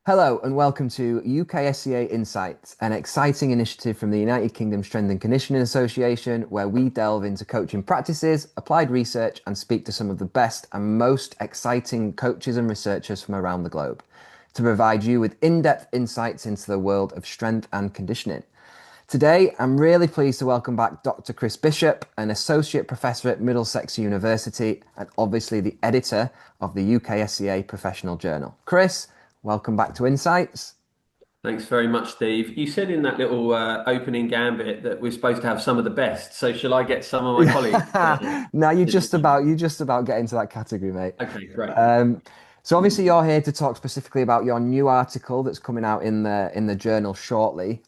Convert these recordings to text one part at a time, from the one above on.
Hello and welcome to UKSCA Insights, an exciting initiative from the United Kingdom Strength and Conditioning Association where we delve into coaching practices, applied research, and speak to some of the best and most exciting coaches and researchers from around the globe to provide you with in-depth insights into the world of strength and conditioning. Today, I'm really pleased to welcome back Dr. Chris Bishop, an Associate Professor at Middlesex University and obviously the editor of the UKSCA Professional Journal. Chris, welcome back to Insights. Thanks very much, Steve. You said in that little opening gambit that we're supposed to have some of the best. So shall I get some of my colleagues Now you to just join? about you just about get into that category, mate. Okay, great. Um, so obviously you're here to talk specifically about your new article that's coming out in the journal shortly,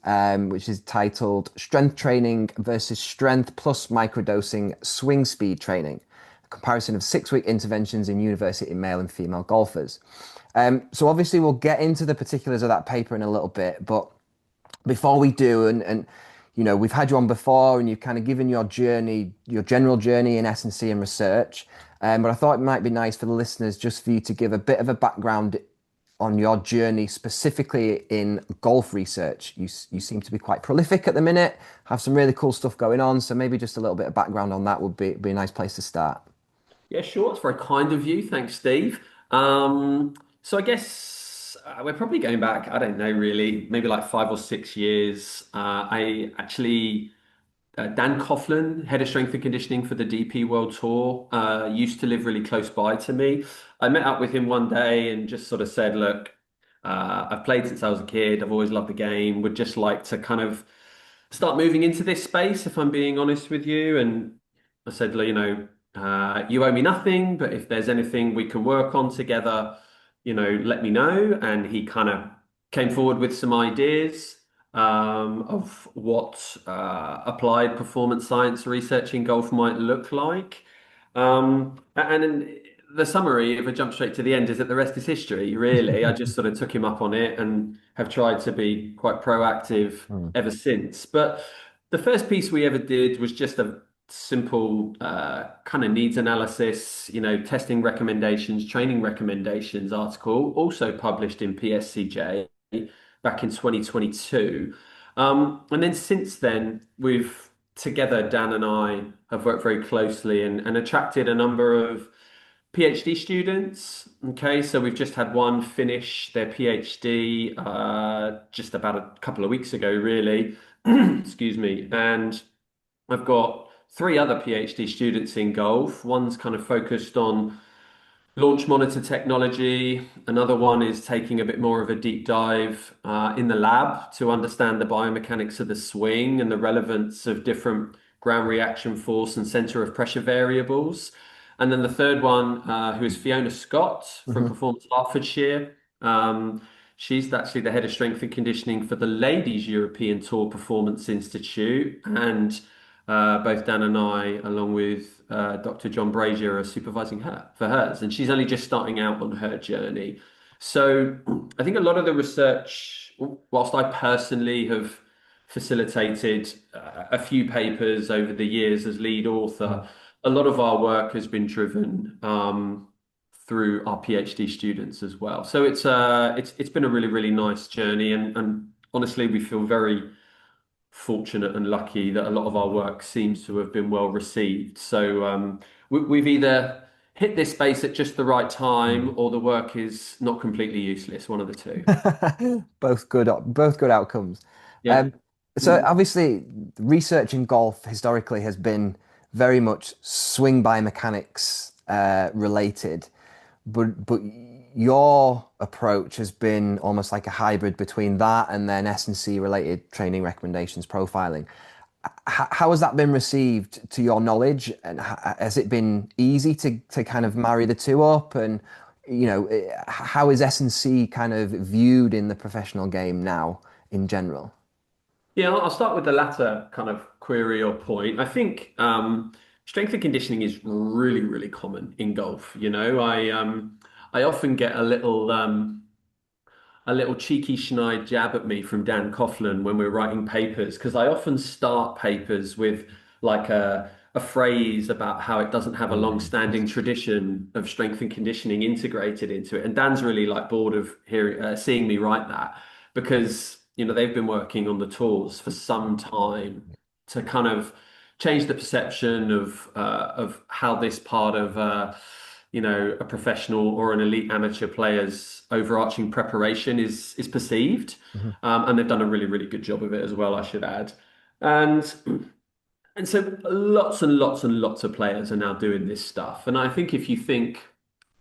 which is titled "Strength Training versus Strength Plus Microdosing Swing Speed Training: A Comparison of 6-week interventions in university male and female golfers." So obviously we'll get into the particulars of that paper in a little bit, but before we do, and we've had you on before, and you've kind of given your journey, your general journey in S&C and research. But I thought it might be nice for the listeners just for you to give a bit of a background on your journey, specifically in golf research. You seem to be quite prolific at the minute, have some really cool stuff going on. So maybe just a little bit of background on that would be a nice place to start. Yeah, sure. It's very kind of you. Thanks, Steve. So I guess we're probably going back, I don't know, really, maybe like 5 or 6 years. I actually Dan Coughlin, head of strength and conditioning for the DP World Tour, used to live really close by to me. I met up with him one day and just sort of said, look, I've played since I was a kid. I've always loved the game. Would just like to kind of start moving into this space, if I'm being honest with you. And I said, you owe me nothing, but if there's anything we can work on together, let me know. And he kind of came forward with some ideas of what applied performance science research in golf might look like. And the summary, if I jump straight to the end, is that the rest is history, really. I just sort of took him up on it and have tried to be quite proactive Mm. ever since. But the first piece we ever did was just a simple kind of needs analysis, testing recommendations, training recommendations article, also published in PSCJ back in 2022. And then since then, we've together, Dan and I have worked very closely and attracted a number of PhD students. Okay, so we've just had one finish their PhD just about a couple of weeks ago, really. Excuse me. And I've got three other PhD students in golf. One's kind of focused on launch monitor technology. Another one is taking a bit more of a deep dive in the lab to understand the biomechanics of the swing and the relevance of different ground reaction force and center of pressure variables. And then the third one, who is Fiona Scott from Mhm. Performance Hertfordshire. She's actually the head of strength and conditioning for the Ladies European Tour Performance Institute. And both Dan and I, along with Dr. John Brazier, are supervising her for hers. And she's only just starting out on her journey. So I think a lot of the research, whilst I personally have facilitated a few papers over the years as lead author, a lot of our work has been driven through our PhD students as well. So it's been a really, really nice journey, and honestly, we feel very fortunate and lucky that a lot of our work seems to have been well received. So we've either hit this space at just the right time, Mm. or the work is not completely useless. One of the two. Both good outcomes. Yeah. Um, so obviously, research in golf historically has been very much swing biomechanics related, but your approach has been almost like a hybrid between that and then S&C related training recommendations profiling. How has that been received to your knowledge, and has it been easy to kind of marry the two up? And how is S&C kind of viewed in the professional game now in general? Yeah, I'll start with the latter kind of query or point. I think strength and conditioning is really, really common in golf. I often get a little cheeky schneid jab at me from Dan Coughlin when we're writing papers, because I often start papers with like a phrase about how it doesn't have a Mm. long-standing tradition of strength and conditioning integrated into it. And Dan's really like bored of hearing, seeing me write that because they've been working on the tools for some time to kind of change the perception of how this part of a professional or an elite amateur player's overarching preparation is perceived. Mhm. And they've done a really, really good job of it as well, I should add. And and so lots and lots and lots of players are now doing this stuff. And I think if you think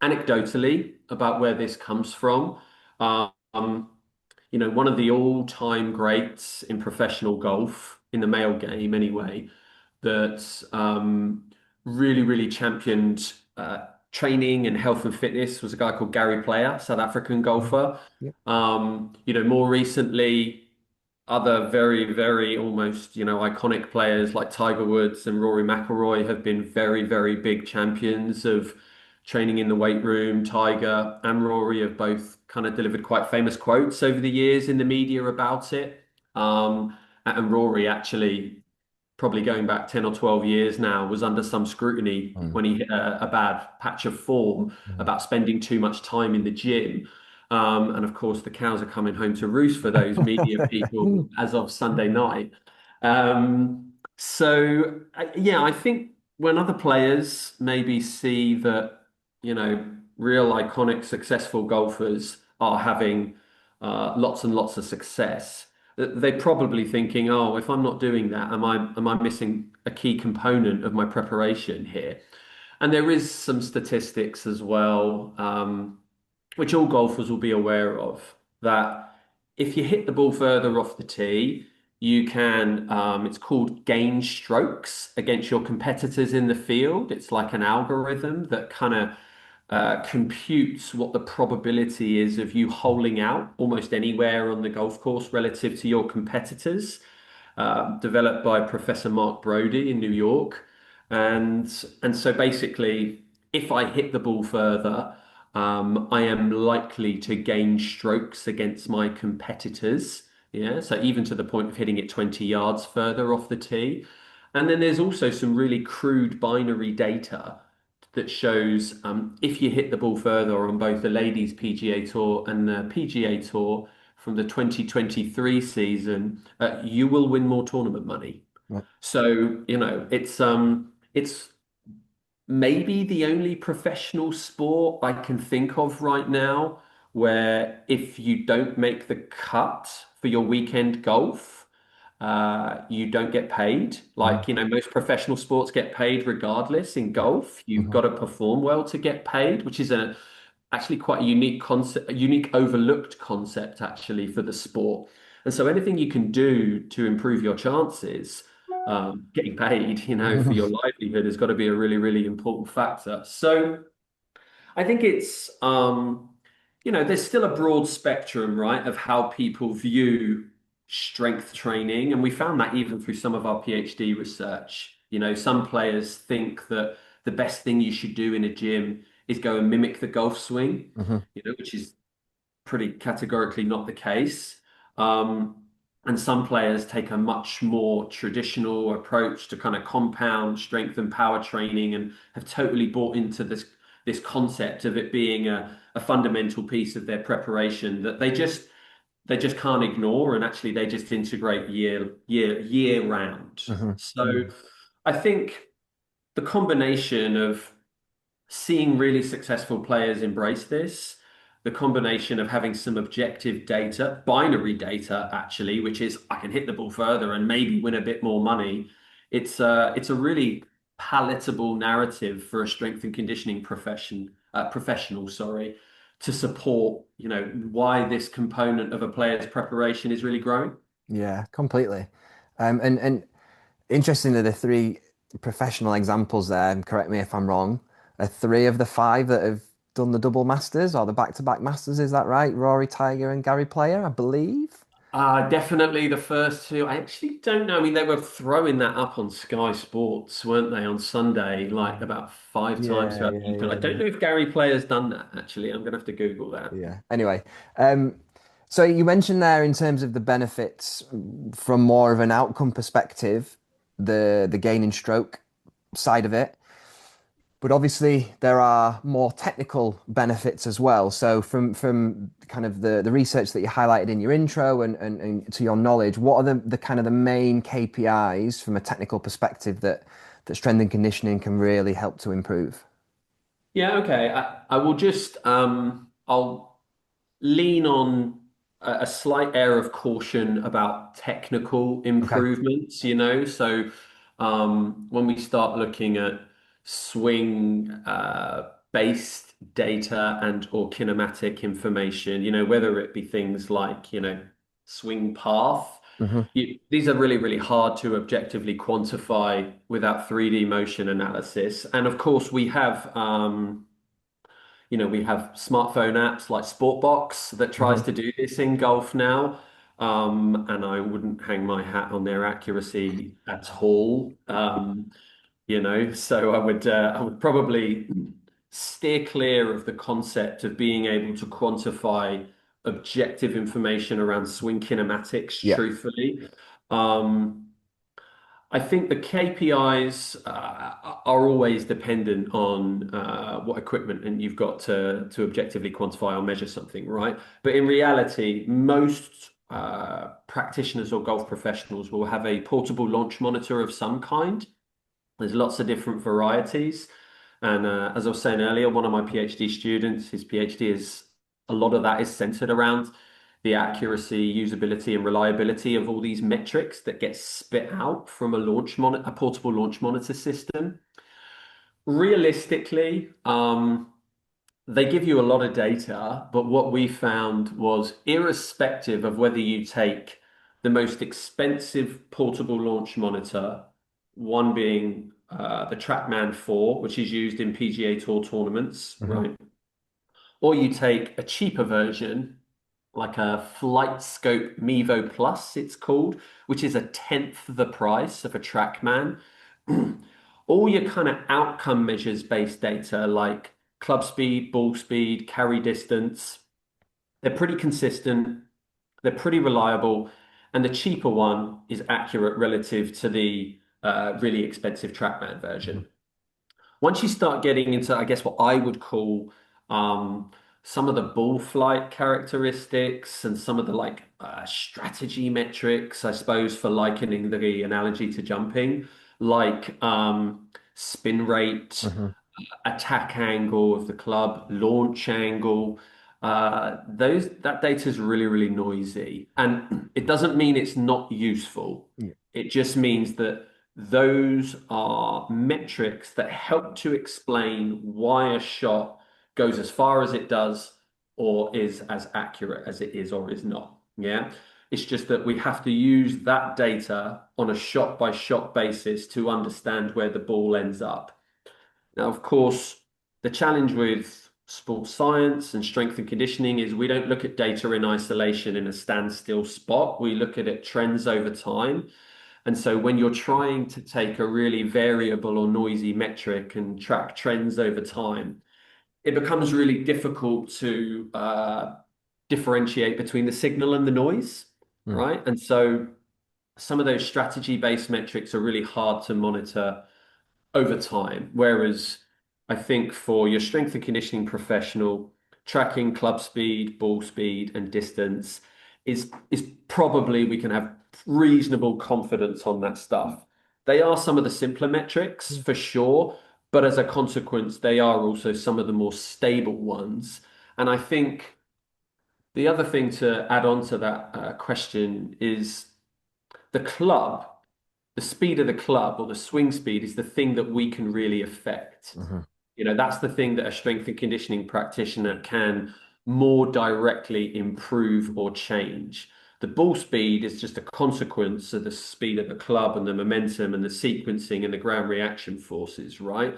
anecdotally about where this comes from, um, one of the all-time greats in professional golf, in the male game anyway, that really, really championed training and health and fitness was a guy called Gary Player, South African Mhm. golfer. Yep. More recently, other very, very almost, iconic players like Tiger Woods and Rory McIlroy have been very, very big champions of training in the weight room. Tiger and Rory have both kind of delivered quite famous quotes over the years in the media about it. And Rory actually probably going back 10 or 12 years now, was under some scrutiny Mm. when he hit a bad patch of form Mhm. about spending too much time in the gym. And of course, the cows are coming home to roost for those media people as of Sunday night. Yeah, I think when other players maybe see that, real iconic successful golfers are having lots and lots of success, they're probably thinking, oh, if I'm not doing that, am I missing a key component of my preparation here? And there is some statistics as well, which all golfers will be aware of, that if you hit the ball further off the tee, you can, it's called gain strokes against your competitors in the field. It's like an algorithm that kind of computes what the probability is of you holing out almost anywhere on the golf course relative to your competitors, developed by Professor Mark Brody in New York. And and so basically, if I hit the ball further, I am likely to gain strokes against my competitors. Yeah, so even to the point of hitting it 20 yards further off the tee. And then there's also some really crude binary data that shows if you hit the ball further on both the Ladies PGA Tour and the PGA Tour from the 2023 season, you will win more tournament money. Right. So, it's maybe the only professional sport I can think of right now where if you don't make the cut for your weekend golf, you don't get paid. Mm. Like, most professional sports get paid regardless. In Yeah. golf, you've got Mhm. to perform well to get paid, which is actually quite a unique concept, a unique overlooked concept actually for the sport. And so anything you can do to improve your chances, getting paid, for your livelihood has got to be a really, really important factor. So I think it's, there's still a broad spectrum, right, of how people view strength training. And we found that even through some of our PhD research. Some players think that the best thing you should do in a gym is go and mimic the golf swing, Mhm. which is pretty categorically not the case. Um, and some players take a much more traditional approach to kind of compound strength and power training and have totally bought into this concept of it being a fundamental piece of their preparation that they just can't ignore, and actually they just integrate year round. Mhm. So I think the combination of seeing really successful players embrace this, the combination of having some objective data, binary data actually, which is I can hit the ball further and maybe win a bit more money. It's a really palatable narrative for a strength and conditioning professional, sorry, to support, why this component of a player's preparation is really growing. Yeah, completely. And interestingly, the three professional examples there, and correct me if I'm wrong, are three of the five that have done the double masters or the back-to-back masters. Is that right? Rory, Tiger, and Gary Player, I believe. Definitely the first two. I actually don't know. I mean, they were throwing that up on Sky Sports, weren't they, on Sunday, like about five times Yeah, throughout yeah, the weekend. I yeah, don't yeah. know if Gary Player's done that, actually. I'm going to have to Google that. Yeah. Anyway, um, so you mentioned there in terms of the benefits from more of an outcome perspective, the gain in stroke side of it. But obviously, there are more technical benefits as well. So, from kind of the research that you highlighted in your intro and to your knowledge, what are the kind of the main KPIs from a technical perspective that strength and conditioning can really help to improve? Yeah, okay. I will just I'll lean on a slight air of caution about technical Okay. improvements, you know. So when we start looking at swing based data and or kinematic information, you know, whether it be things like, you know, swing path, Hmm. these are really, really hard to objectively quantify without 3D motion analysis. And of course, we have you know, we have smartphone apps like Sportbox that tries Hmm. to do this in golf now. And I wouldn't hang my hat on their accuracy at all. You know, so I would probably steer clear of the concept of being able to quantify objective information around swing kinematics, Yeah. truthfully. Um, I think the KPIs are always dependent on what equipment and you've got to objectively quantify or measure something, right? But in reality, most practitioners or golf professionals will have a portable launch monitor of some kind. There's lots of different varieties. And as I was saying earlier, one of my PhD students, his PhD is a lot of that is centered around the accuracy, usability, and reliability of all these metrics that get spit out from a portable launch monitor system. Realistically, they give you a lot of data, but what we found was irrespective of whether you take the most expensive portable launch monitor, one being the TrackMan 4, which is used in PGA Tour tournaments, Hmm. right? Or you take a cheaper version, like a Flight Scope Mevo Plus, it's called, which is a tenth the price of a TrackMan. All your kind of outcome measures based data like club speed, ball speed, carry distance, they're pretty consistent, they're pretty reliable, and the cheaper one is accurate relative to the really expensive TrackMan Hmm. version. Once you start getting into, I guess, what I would call um, some of the ball flight characteristics and some of the like strategy metrics, I suppose, for likening the analogy to jumping, like spin rate, Hmm. attack angle of the club, launch angle. Those that data is really, really noisy, and it doesn't mean it's not useful. Yeah. It just means that those are metrics that help to explain why a shot goes as far as it does, or is as accurate as it is, or is not. Yeah. It's just that we have to use that data on a shot by shot basis to understand where the ball ends up. Now, of course, the challenge with sports science and strength and conditioning is we don't look at data in isolation in a standstill spot. We look at it trends over time. And so when you're trying to take a really variable or noisy metric and track trends over time, it becomes really difficult to differentiate between the signal and the noise, Mm. right? And so some of those strategy-based metrics are really hard to monitor over time. Whereas I think for your strength and conditioning professional, tracking club speed, ball speed, and distance is probably we can have reasonable confidence on that stuff. They are some of the simpler metrics Yeah. for sure, but as a consequence, they are also some of the more stable ones. And I think the other thing to add on to that question is the club, the speed of the club or the swing speed is the thing that we can really affect. Hmm. You know, that's the thing that a strength and conditioning practitioner can more directly improve or change. The ball speed is just a consequence of the speed of the club and the momentum and the sequencing and the ground reaction forces, right?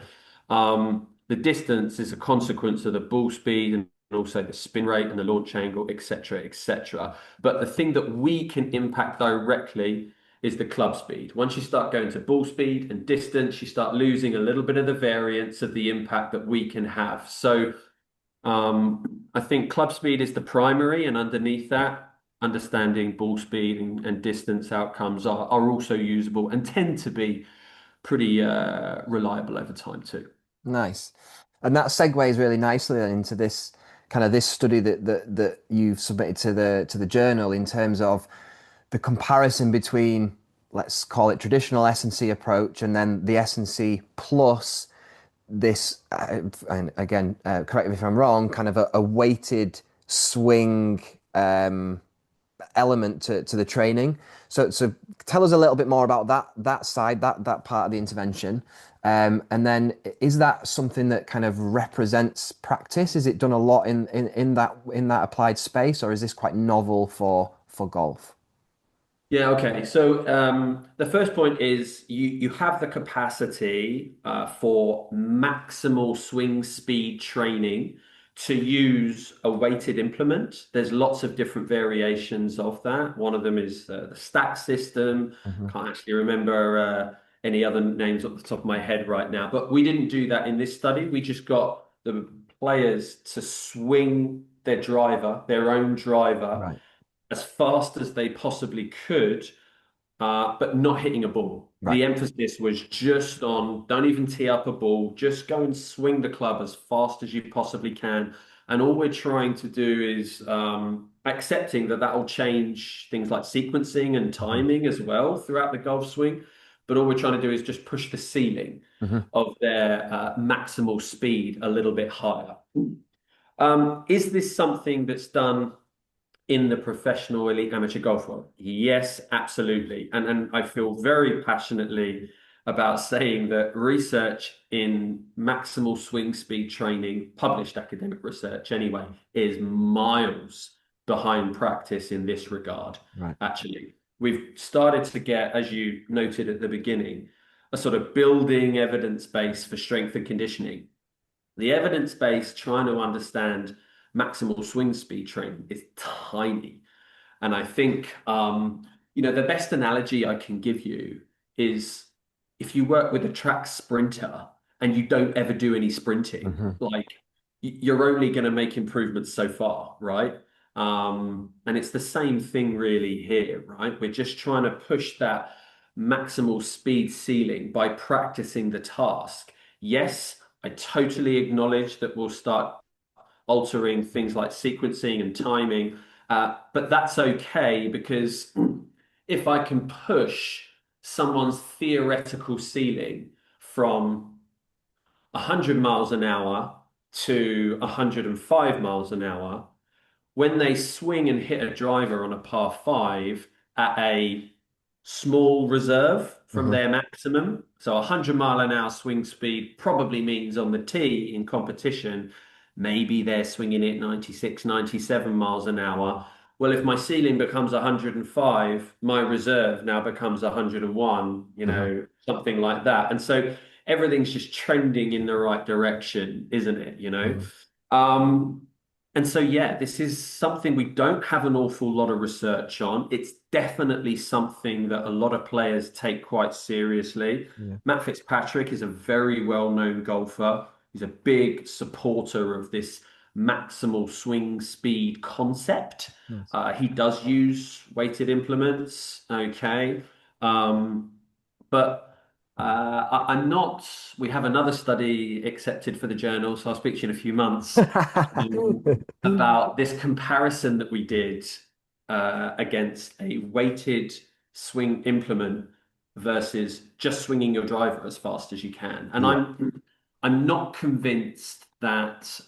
The distance is a consequence of the ball speed and also the spin rate and the launch angle, etc., etc. But the thing that we can impact directly is the club speed. Once you start going to ball speed and distance, you start losing a little bit of the variance of the impact that we can have. So I think club speed is the primary, and underneath that, understanding ball speed and distance outcomes are also usable and tend to be pretty reliable over time too. Nice. And that segues really nicely then into this kind of this study that you've submitted to the journal in terms of the comparison between, let's call it traditional S&C approach, and then the S&C plus this, and again, correct me if I'm wrong, kind of a weighted swing element to the training. So tell us a little bit more about that side, that part of the intervention. And then is that something that kind of represents practice? Is it done a lot in that applied space, or is this quite novel for golf? Yeah, okay. So the first point is you have the capacity for maximal swing speed training to use a weighted implement. There's lots of different variations of that. One of them is the stack system. Hmm. Can't actually remember any other names off the top of my head right now, but we didn't do that in this study. We just got the players to swing their driver, their own driver, Right, as fast as they possibly could, but not hitting a ball. right. The emphasis was just on don't even tee up a ball, just go and swing the club as fast as you possibly can. And all we're trying to do is accepting that that will change things like sequencing and Hmm. timing as well throughout the golf swing. But all we're trying to do is just push the ceiling Hmm. of their maximal speed a little bit higher. Is this something that's done in the professional elite amateur golf world? Yes, absolutely. And I feel very passionately about saying that research in maximal swing speed training, published academic research anyway, is miles behind practice in this regard, Right. actually. We've started to get, as you noted at the beginning, a sort of building evidence base for strength and conditioning. The evidence base trying to understand maximal swing speed training is tiny. And I think, the best analogy I can give you is if you work with a track sprinter and you don't ever do any sprinting, Hmm. like you're only going to make improvements so far, right? And it's the same thing really here, right? We're just trying to push that maximal speed ceiling by practicing the task. Yes, I totally acknowledge that we'll start altering things like sequencing and timing, but that's okay because if I can push someone's theoretical ceiling from 100 miles an hour to 105 miles an hour, when they swing and hit a driver on a par five at a small reserve from Hmm. their maximum, so 100-mile-an-hour swing speed probably means on the tee in competition, maybe they're swinging it 96, 97 miles an hour. Well, if my ceiling becomes 105, my reserve now becomes 101, Hmm. something like that. And so everything's just trending in the right direction, isn't it? Hmm. Um, and so, yeah, this is something we don't have an awful lot of research on. It's definitely something that a lot of players take quite seriously. Yeah. Matt Fitzpatrick is a very well-known golfer. He's a big supporter of this maximal swing speed concept. Nice. He does use weighted implements, okay. But I'm not, we have another study accepted for the journal, so I'll speak to you in a few months about this comparison that we did against a weighted swing implement versus just swinging your driver as fast as you can. And Yeah. I'm not convinced that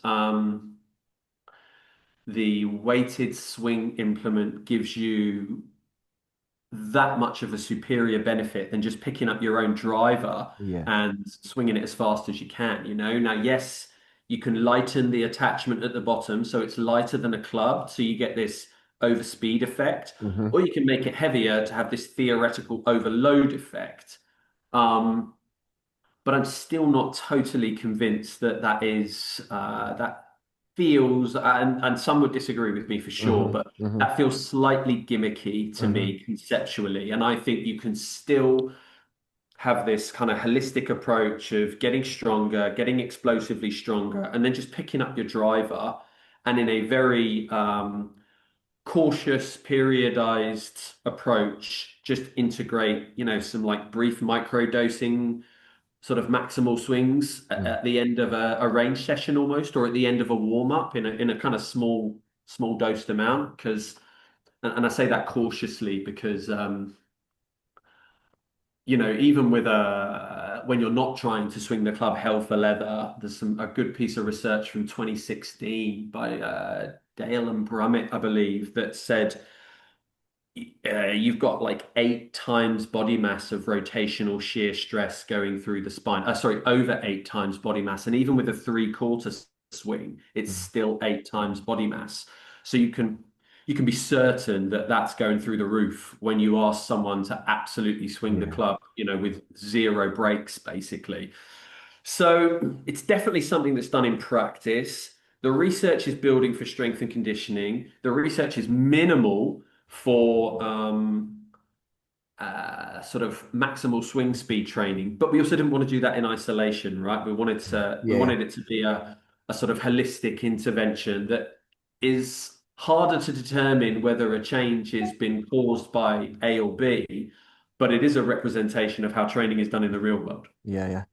the weighted swing implement gives you that much of a superior benefit than just picking up your own driver Yeah. and swinging it as fast as you can. Now, yes, you can lighten the attachment at the bottom so it's lighter than a club, so you get this overspeed effect, Hmm. or you can make it heavier to have this theoretical overload effect. Um, but I'm still not totally convinced that that feels, and some would disagree with me for sure, Hmm. but Hmm. that feels slightly gimmicky to Hmm. me conceptually. And I think you can still have this kind of holistic approach of getting stronger, getting explosively stronger, and then just picking up your driver and in a very cautious, periodized approach, just integrate, some like brief micro dosing sort of maximal swings Mm. at the end of a range session almost, or at the end of a warm up in a kind of small dosed amount. Because, and I say that cautiously because even with a when you're not trying to swing the club hell for leather, there's a good piece of research from 2016 by Dale and Brummett, I believe, that said you've got like 8 times body mass of rotational shear stress going through the spine. Sorry, over 8 times body mass. And even with a three-quarter swing, it's Mm. still 8 times body mass. So you can be certain that that's going through the roof when you ask someone to absolutely swing the Yeah. club, with zero breaks, basically. So it's definitely something that's done in practice. The research is building for strength and conditioning. The research is minimal for sort of maximal swing speed training, but we also didn't want to do that in isolation, right? We Yeah. wanted it to be a sort of holistic intervention that is harder to determine whether a change has been caused by A or B, but it is a representation of how training is done in the real world. Yeah, yeah.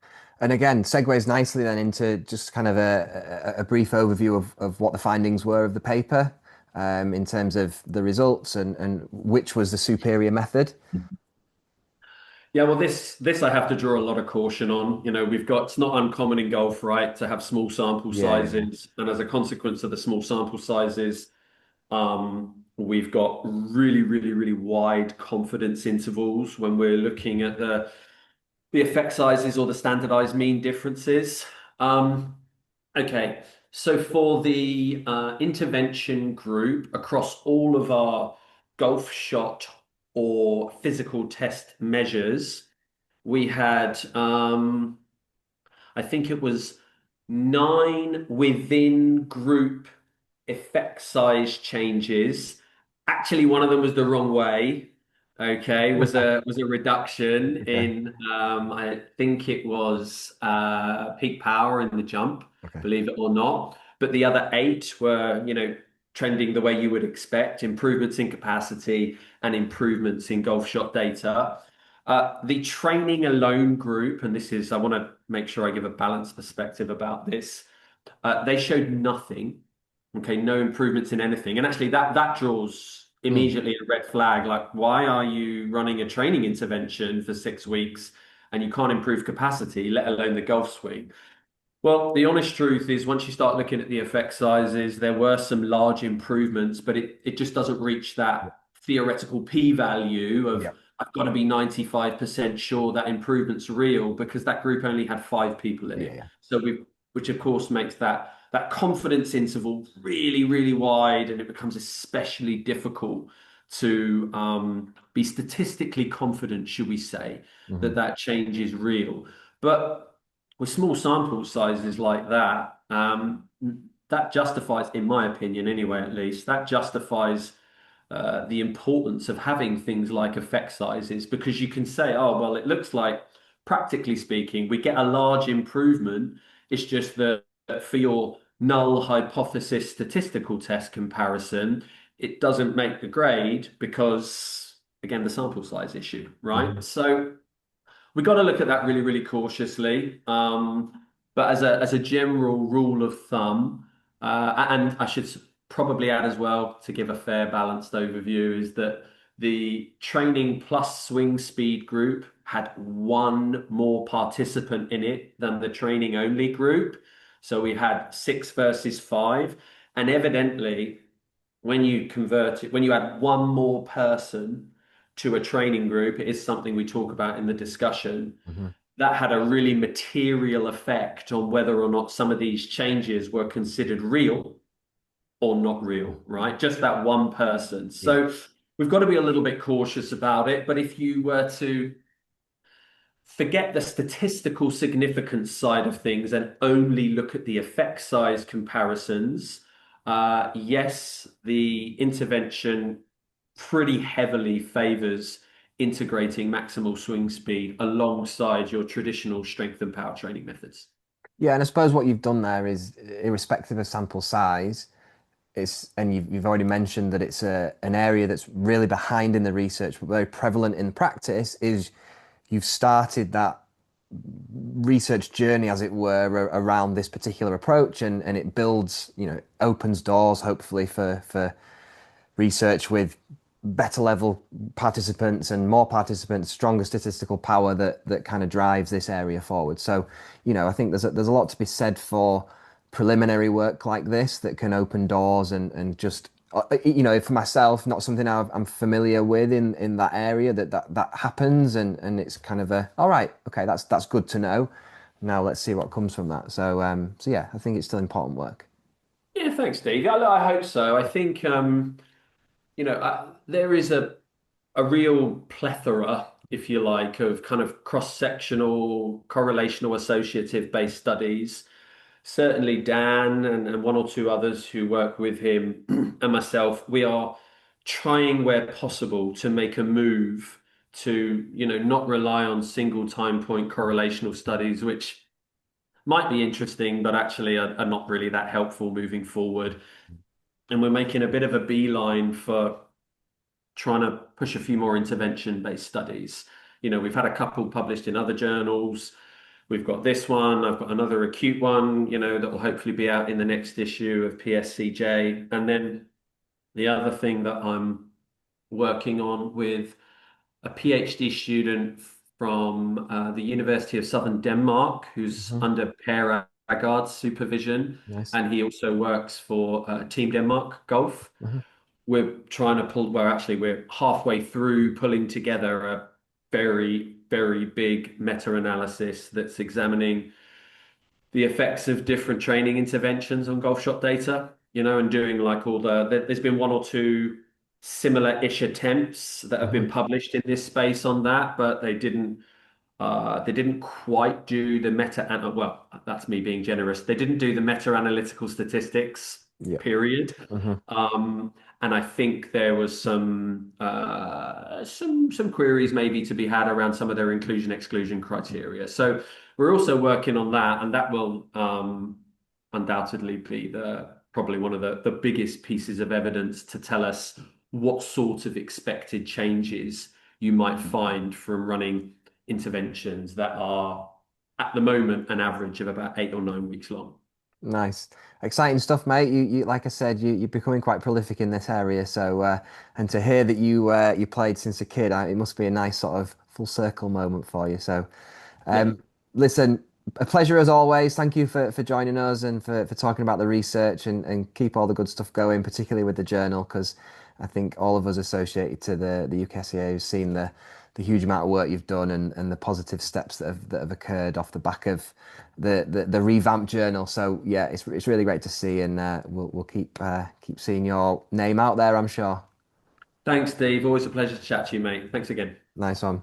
And again, segues nicely then into just kind of a brief overview of what the findings were of the paper, in terms of the results and which was the superior method. Yeah, well, this I have to draw a lot of caution on. It's not uncommon in golf, right, to have small sample Yeah, yeah. sizes, and as a consequence of the small sample sizes, we've got really, really, really wide confidence intervals when we're looking at the effect sizes or the standardized mean differences. Um, okay, so for the intervention group across all of our golf shot or physical test measures, we had I think it was 9 within group effect size changes. Actually, one of them was the wrong way. Okay, was a reduction Okay. in I think it was peak power in the jump, Okay. believe it or not. But the other 8 were, trending the way you would expect, improvements in capacity and improvements in golf shot data. The training alone group, and I want to make sure I give a balanced perspective about this. They showed nothing. Okay, no improvements in anything. And actually, that draws Mm. immediately a red flag. Like, why are you running a training intervention for 6 weeks and you can't improve capacity, let alone the golf swing? Well, the honest truth is, once you start looking at the effect sizes, there were some large improvements, but it just doesn't reach Yeah. that theoretical p-value of Yeah. I've got to be 95% sure that improvement's real, because that group only had 5 people in Yeah. it. Yeah. Which of course makes that confidence interval really, really wide, and it becomes especially difficult to be statistically confident, should we say, Mhm. that change is real. But with small sample sizes like that, that justifies, in my opinion, anyway, at least, that justifies the importance of having things like effect sizes, because you can say, oh, well, it looks like, practically speaking, we get a large improvement. It's just that for your null hypothesis statistical test comparison, it doesn't make the grade because, again, the sample size issue, right? Mhm. So we got to look at that really, really cautiously. But as a general rule of thumb, and I should probably add as well, to give a fair, balanced overview, is that the training plus swing speed group had one more participant in it than the training only group. So we had 6 versus 5. And evidently, when you add one more person to a training group, it is something we talk about in the discussion. Mhm. That had a really material effect on whether or not some of these changes were considered real or not real, right? Just that one person. Yeah. So we've got to be a little bit cautious about it. But if you were to forget the statistical significance side of things and only look at the effect size comparisons, yes, the intervention pretty heavily favors integrating maximal swing speed alongside your traditional strength and power training methods. Yeah, and I suppose what you've done there is, irrespective of sample size, and you've already mentioned that it's an area that's really behind in the research, but very prevalent in practice, is you've started research journey, as it were, around this particular approach, and it builds, opens doors hopefully for research with better level participants and more participants, stronger statistical power that kind of drives this area forward. So, I think there's a lot to be said for preliminary work like this that can open doors and just for myself, not something I'm familiar with in that area that happens and it's kind of all right, okay, that's good to know. Now let's see what comes from that. So yeah, I think it's still important work. Yeah, thanks, Steve. I hope so. I think there is a real plethora, if you like, of kind of cross-sectional, correlational, associative-based studies. Certainly, Dan and one or two others who work with him and myself, we are trying where possible to make a move to, not rely on single time point correlational studies, which might be interesting, but actually are not really that helpful moving forward. And we're making a bit of a beeline for trying to push a few more intervention-based studies. We've had a couple published in other journals. We've got this one. I've got another acute one, that will hopefully be out in the next issue of PSCJ. And then the other thing that I'm working on with a PhD student from the University of Southern Denmark, who's Mhm. under Per Agard's supervision, Nice. and he also works for Team Denmark Golf. Mhm. We're halfway through pulling together a very, very big meta-analysis that's examining the effects of different training interventions on golf shot data, and doing like there's been one or two similar-ish attempts that have been Mhm. published in this space on that, but they didn't quite do the well, that's me being generous. They didn't do the meta-analytical statistics, Yeah. period. Mhm. Um, and I think there was some queries maybe to be had around some of their inclusion exclusion criteria. So we're also working on that, and that will undoubtedly be the probably one of the biggest pieces of evidence to tell us what sort of expected changes you might find from running interventions that are at the moment an average of about 8 or 9 weeks long. Nice, exciting stuff, mate. You like I said, you're becoming quite prolific in this area. So, and to hear that you played since a kid, it must be a nice sort of full circle moment for you. So, Yeah. um, listen, a pleasure as always. Thank you for joining us and for talking about the research and keep all the good stuff going, particularly with the journal, because I think all of us associated to the UKSCA have seen the huge amount of work you've done and the positive steps that have occurred off the back of the revamped journal. So yeah, it's really great to see, and we'll keep seeing your name out there, I'm sure. Thanks, Steve. Always a pleasure to chat to you, mate. Thanks again. Nice one.